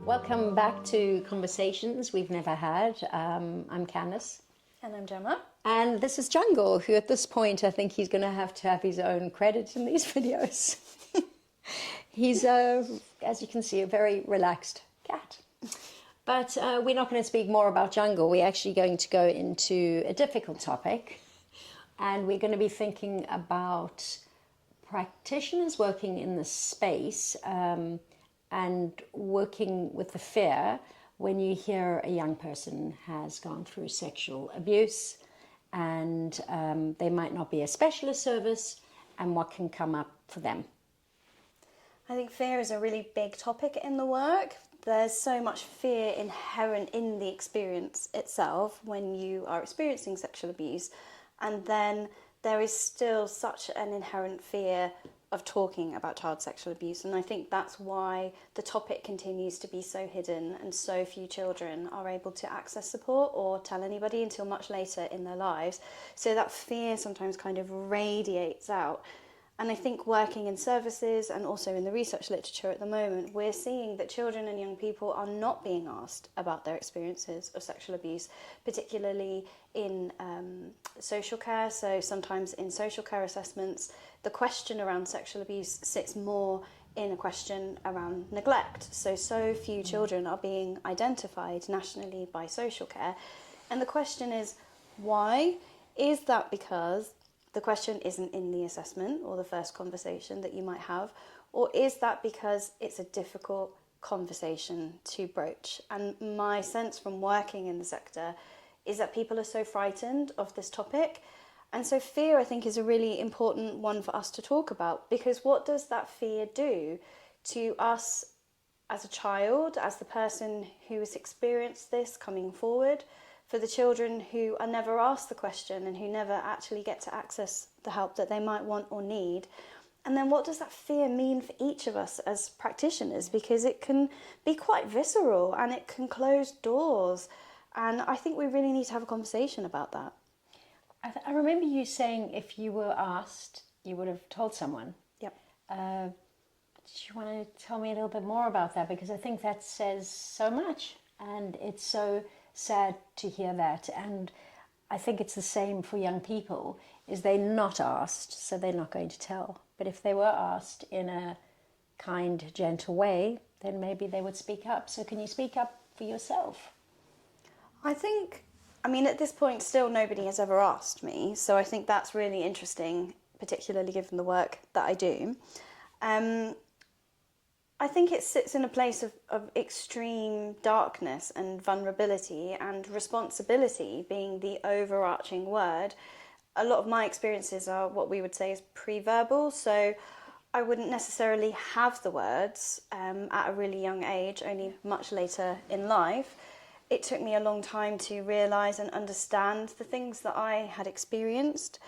Welcome back to Conversations We've Never Had. I'm Candice. And I'm Gemma. And this is Jungle, who at this point I think he's going to have his own credit in these videos. He's, as you can see, a very relaxed cat. But we're not going to speak more about Jungle. We're actually going to go into a difficult topic. And we're going to be thinking about practitioners working in this space and working with the fear when you hear a young person has gone through sexual abuse and they might not be a specialist service and what can come up for them. I think fear is a really big topic in the work. There's so much fear inherent in the experience itself when you are experiencing sexual abuse, and then there is still such an inherent fear of talking about child sexual abuse, and I think that's why the topic continues to be so hidden and so few children are able to access support or tell anybody until much later in their lives. So that fear sometimes kind of radiates out. And I think working in services and also in the research literature at the moment, we're seeing that children and young people are not being asked about their experiences of sexual abuse, particularly in social care. So sometimes in social care assessments, the question around sexual abuse sits more in a question around neglect. So few children are being identified nationally by social care. And the question is, why? Is that because the question isn't in the assessment or the first conversation that you might have? Or is that because it's a difficult conversation to broach? And my sense from working in the sector is that people are so frightened of this topic. And so fear, I think, is a really important one for us to talk about, because what does that fear do to us as a child, as the person who has experienced this coming forward, for the children who are never asked the question and who never actually get to access the help that they might want or need? And then what does that fear mean for each of us as practitioners? Because it can be quite visceral and it can close doors. And I think we really need to have a conversation about that. I remember you saying if you were asked, you would have told someone. Yep. Do you want to tell me a little bit more about that? Because I think that says so much, and it's so sad to hear that. And I think it's the same for young people, is they're not asked, so they're not going to tell. But if they were asked in a kind, gentle way, then maybe they would speak up. So can you speak up for yourself? I mean, at this point, still nobody has ever asked me. So I think that's really interesting, particularly given the work that I do. I think it sits in a place of extreme darkness and vulnerability, and responsibility being the overarching word. A lot of my experiences are what we would say is pre-verbal, so I wouldn't necessarily have the words at a really young age, only much later in life. It took me a long time to realise and understand the things that I had experienced.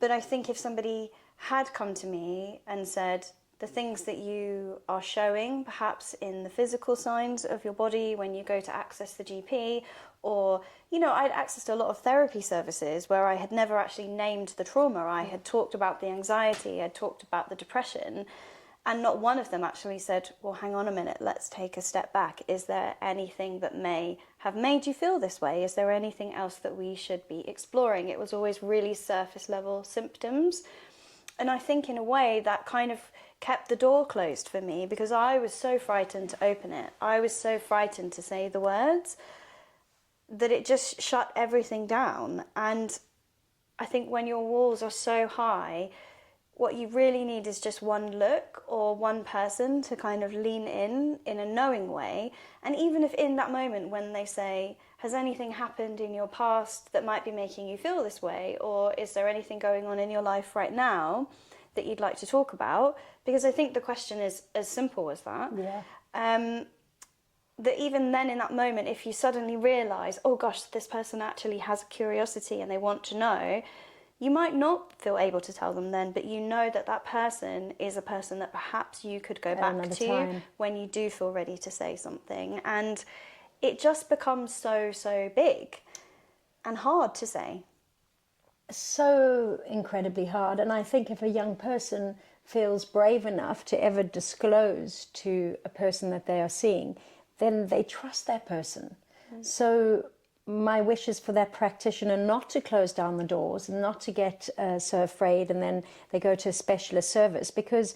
But I think if somebody had come to me and said, the things that you are showing, perhaps in the physical signs of your body when you go to access the GP, or, you know, I'd accessed a lot of therapy services where I had never actually named the trauma. I had talked about the anxiety, I'd talked about the depression, and not one of them actually said, well, hang on a minute, let's take a step back. Is there anything that may have made you feel this way? Is there anything else that we should be exploring? It was always really surface level symptoms. And I think in a way that kind of kept the door closed for me, because I was so frightened to open it. I was so frightened to say the words that it just shut everything down. And I think when your walls are so high, what you really need is just one look or one person to kind of lean in a knowing way. And even if in that moment when they say, has anything happened in your past that might be making you feel this way? Or is there anything going on in your life right now that you'd like to talk about? Because I think the question is as simple as that. Yeah. That even then in that moment, if you suddenly realise, oh gosh, this person actually has a curiosity and they want to know, you might not feel able to tell them then, but you know that that person is a person that perhaps you could go back to when you do feel ready to say something. And it just becomes so big and hard to say. So incredibly hard. And I think if a young person feels brave enough to ever disclose to a person that they are seeing, then they trust that person. So my wish is for that practitioner not to close down the doors and not to get so afraid and then they go to a specialist service, because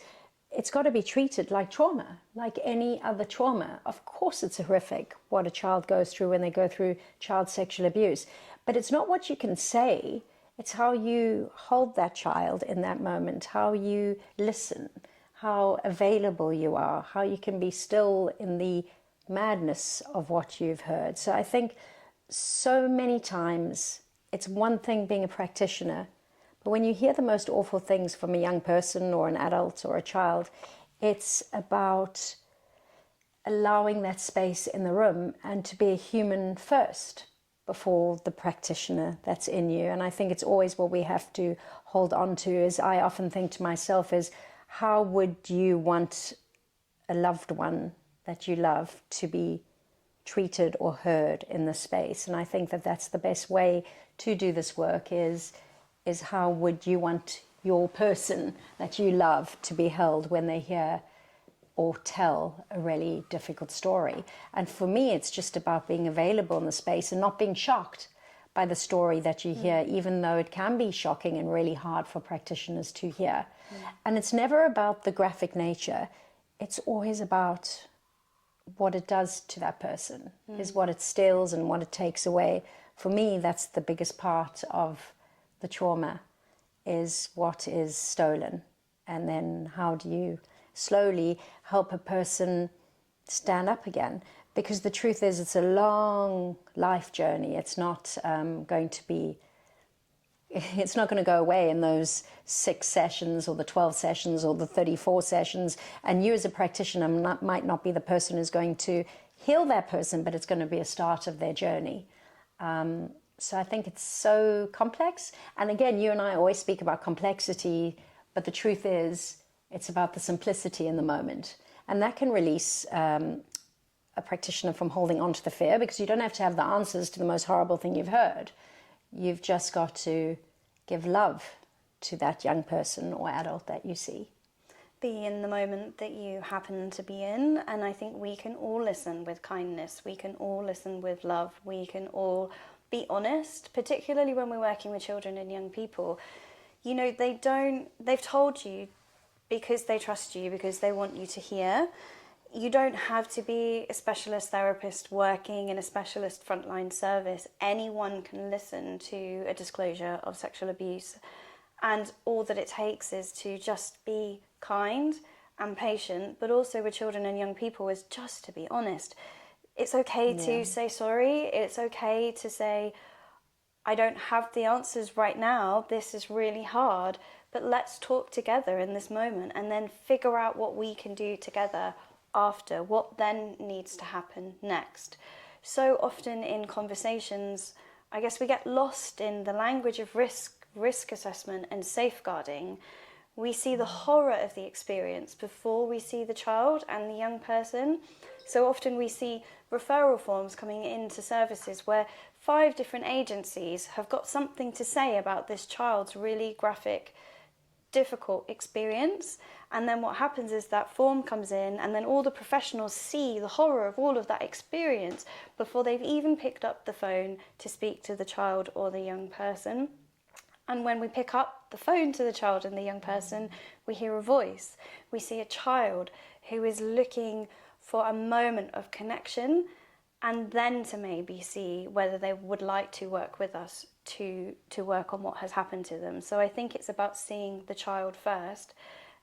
it's got to be treated like trauma, like any other trauma. Of course it's horrific what a child goes through when they go through child sexual abuse, but it's not what you can say, it's how you hold that child in that moment, how you listen, how available you are, how you can be still in the madness of what you've heard. So I think so many times it's one thing being a practitioner, but when you hear the most awful things from a young person or an adult or a child, it's about allowing that space in the room and to be a human first before the practitioner that's in you. And I think it's always what we have to hold on to. Is I often think to myself is, how would you want a loved one that you love to be treated or heard in the space? And I think that that's the best way to do this work is how would you want your person that you love to be held when they hear or tell a really difficult story. And for me, it's just about being available in the space and not being shocked by the story that you hear, even though it can be shocking and really hard for practitioners to hear. And it's never about the graphic nature. It's always about what it does to that person, is what it steals and what it takes away. For me, that's the biggest part of the trauma, is what is stolen. And then how do you slowly help a person stand up again? Because the truth is, it's a long life journey. It's not going to go away in those 6 sessions or the 12 sessions or the 34 sessions. And you as a practitioner might not be the person who's going to heal that person, but it's going to be a start of their journey. So I think it's so complex. And again, you and I always speak about complexity, but the truth is, it's about the simplicity in the moment. And that can release a practitioner from holding on to the fear, because you don't have to have the answers to the most horrible thing you've heard. You've just got to give love to that young person or adult that you see. Be in the moment that you happen to be in. And I think we can all listen with kindness. We can all listen with love. We can all be honest, particularly when we're working with children and young people. You know, they've told you because they trust you, because they want you to hear. You don't have to be a specialist therapist working in a specialist frontline service. Anyone can listen to a disclosure of sexual abuse. And all that it takes is to just be kind and patient, but also with children and young people, is just to be honest. It's okay to say sorry. It's okay to say, I don't have the answers right now. This is really hard, but let's talk together in this moment and then figure out what we can do together after, what then needs to happen next. So often in conversations, I guess we get lost in the language of risk assessment and safeguarding. We see the horror of the experience before we see the child and the young person. So often we see referral forms coming into services where 5 different agencies have got something to say about this child's really graphic, difficult experience. And then what happens is that form comes in, and then all the professionals see the horror of all of that experience before they've even picked up the phone to speak to the child or the young person. And when we pick up the phone to the child and the young person, we hear a voice. We see a child who is looking for a moment of connection, and then to maybe see whether they would like to work with us to work on what has happened to them. So I think it's about seeing the child first,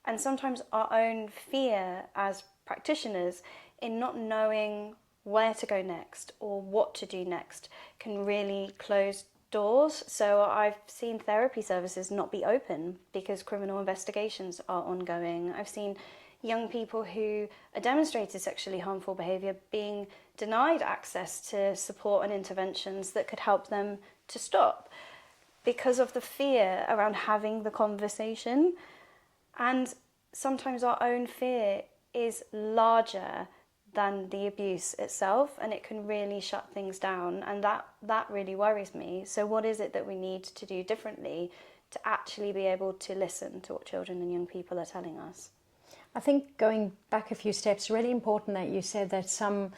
and sometimes our own fear as practitioners in not knowing where to go next or what to do next can really close doors. So I've seen therapy services not be open because criminal investigations are ongoing. I've seen young people who are demonstrated sexually harmful behaviour being denied access to support and interventions that could help them to stop because of the fear around having the conversation. And sometimes our own fear is larger than the abuse itself, and it can really shut things down, and that really worries me. So what is it that we need to do differently to actually be able to listen to what children and young people are telling us? I think going back a few steps, really important that you said that some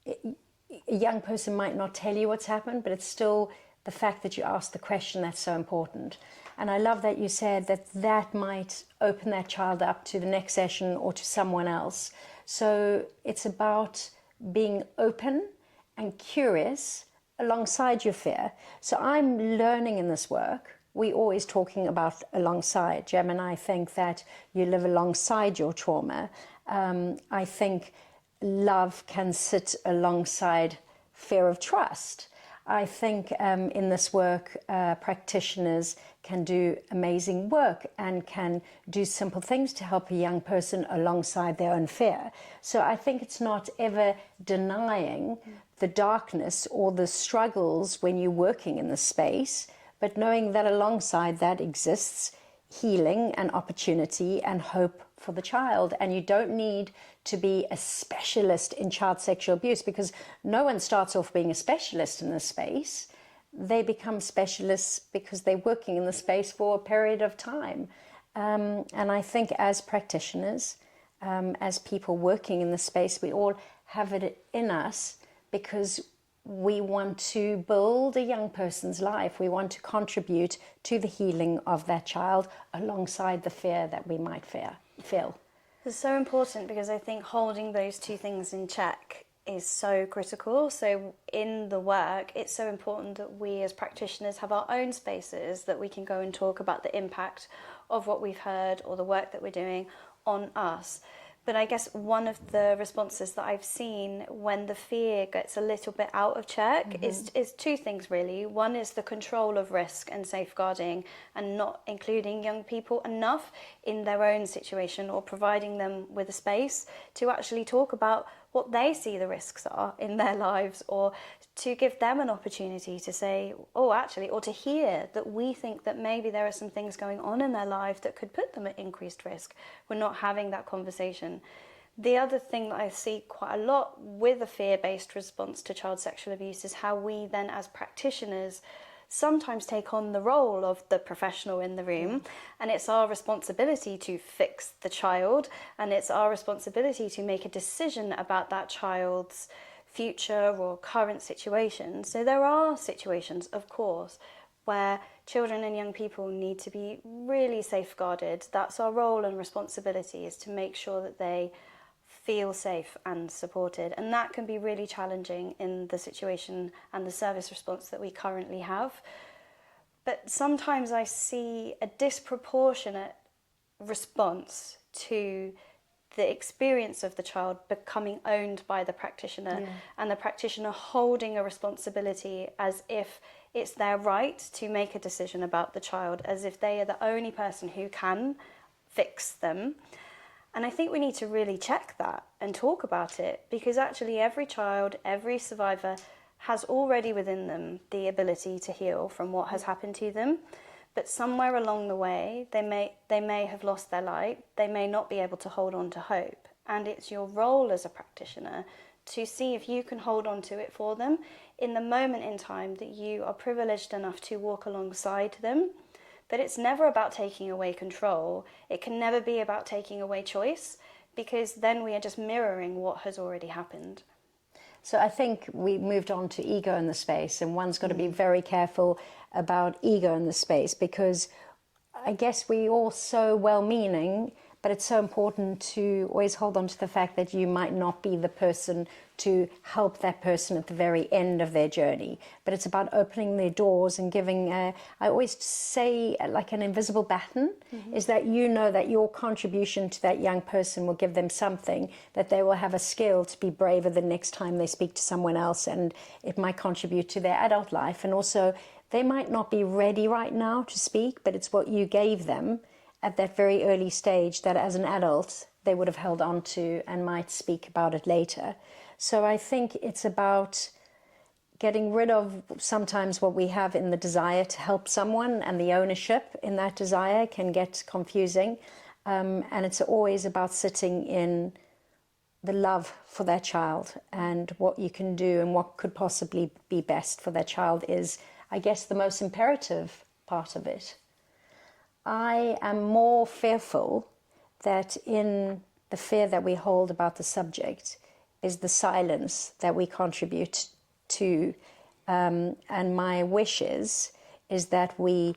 a young person might not tell you what's happened, but it's still the fact that you ask the question that's so important. And I love that you said that that might open that child up to the next session or to someone else. So it's about being open and curious alongside your fear. So I'm learning in this work. We're always talking about alongside. Gem and I think that you live alongside your trauma. I think love can sit alongside fear of trust. I think in this work, practitioners can do amazing work and can do simple things to help a young person alongside their own fear. So I think it's not ever denying the darkness or the struggles when you're working in this space, but knowing that alongside that exists healing and opportunity and hope for the child. And you don't need to be a specialist in child sexual abuse, because no one starts off being a specialist in this space. They become specialists because they're working in the space for a period of time. And I think as practitioners, as people working in the space, we all have it in us because we want to build a young person's life. We want to contribute to the healing of that child alongside the fear that we might feel. It's so important, because I think holding those two things in check is so critical. So in the work, it's so important that we as practitioners have our own spaces that we can go and talk about the impact of what we've heard or the work that we're doing on us. But I guess one of the responses that I've seen when the fear gets a little bit out of check is two things really. One is the control of risk and safeguarding and not including young people enough in their own situation, or providing them with a space to actually talk about what they see the risks are in their lives, or to give them an opportunity to say, oh, actually, or to hear that we think that maybe there are some things going on in their life that could put them at increased risk. We're not having that conversation. The other thing that I see quite a lot with a fear-based response to child sexual abuse is how we then, as practitioners, sometimes take on the role of the professional in the room, and it's our responsibility to fix the child, and it's our responsibility to make a decision about that child's future or current situation. So there are situations, of course, where children and young people need to be really safeguarded. That's our role and responsibility, is to make sure that they feel safe and supported. And that can be really challenging in the situation and the service response that we currently have. But sometimes I see a disproportionate response to the experience of the child becoming owned by the practitioner, and the practitioner holding a responsibility as if it's their right to make a decision about the child, as if they are the only person who can fix them. And I think we need to really check that and talk about it, because actually every child, every survivor has already within them the ability to heal from what has happened to them. But somewhere along the way, they may have lost their light. They may not be able to hold on to hope. And it's your role as a practitioner to see if you can hold on to it for them in the moment in time that you are privileged enough to walk alongside them. But it's never about taking away control. It can never be about taking away choice, because then we are just mirroring what has already happened. So I think we moved on to ego in the space, and one's got to be very careful about ego in the space, because I guess we all so well-meaning, but it's so important to always hold on to the fact that you might not be the person to help that person at the very end of their journey. But it's about opening their doors and giving, I always say, like an invisible baton, is that you know that your contribution to that young person will give them something, that they will have a skill to be braver the next time they speak to someone else, and it might contribute to their adult life. And also, they might not be ready right now to speak, but it's what you gave them at that very early stage that as an adult they would have held on to and might speak about it later. So I think it's about getting rid of sometimes what we have in the desire to help someone, and the ownership in that desire can get confusing. And it's always about sitting in the love for that child, and what you can do and what could possibly be best for that child is, I guess, the most imperative part of it. I am more fearful that in the fear that we hold about the subject, is the silence that we contribute to. And my wish is that we,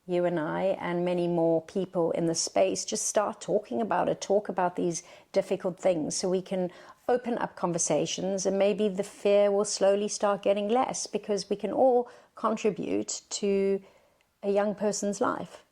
you and I, and many more people in the space just start talking about it, talk about these difficult things, so we can open up conversations, and maybe the fear will slowly start getting less, because we can all contribute to a young person's life.